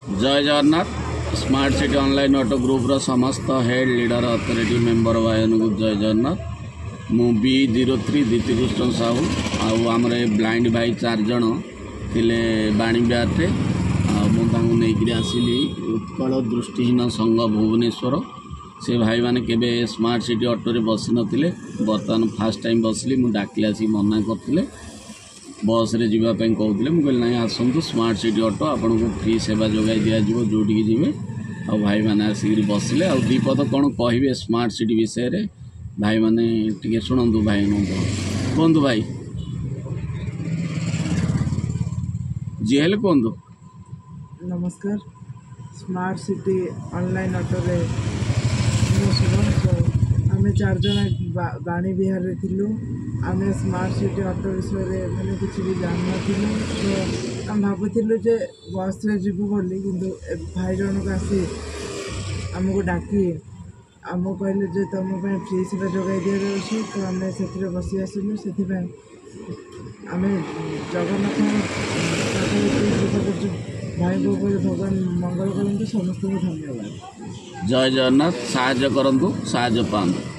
जय Jagannath. Smart city online auto group रो समस्त हेड लीडर अथॉरिटी मेंबर भाई जय जगन्नाथ। मु B03 दीतिकृष्ण साहू आमर ब्लाइंड भाई 4 जन थिले बाणी ब्यारे मुझे आसिली उत्कल दृष्टिहीन संघ भुवनेश्वर। से भाई मैंने केबे स्मार्ट सिटी ऑटो रे बसी नथिले, बर्तमान फास्ट टाइम बसली मुझे डाकिले आसी मना करते बस रे जीवाई कहते मुझे ना आसतु स्मार्ट सिटी ऑटो आपन को फ्री सेवा जोगाई दिज्व जोटी जी आ भाई मैंने आसिक बसिले आ दीपद कौन कहे स्मार्ट सिटी विषय रे भाई मैंने टी शुणु भाई कहतु भाई जी हेल्ले कहतु। नमस्कार। स्मार्ट सिटी ऑनलाइन ऑटो रे शुभम आम 4 जन बाणी बिहार रे थिलु। आम स्मार्ट सिटी ऑटो विषय मैंने किसी भी जान नु तो आम भावुलु जे बस रे जीवु बोली किंतु भाई जनक आसी आमको डाकी आम कहले जे तुम फ्री सेवा जोगाई दि जाऊँ तो आम से बसी आसलु। से आम जगन्नाथ भाई को भगवान मंगल करूँ समस्त को धन्यवाद। जय जगन्नाथ। साहाय्य करंतु साहाय्य पांतु।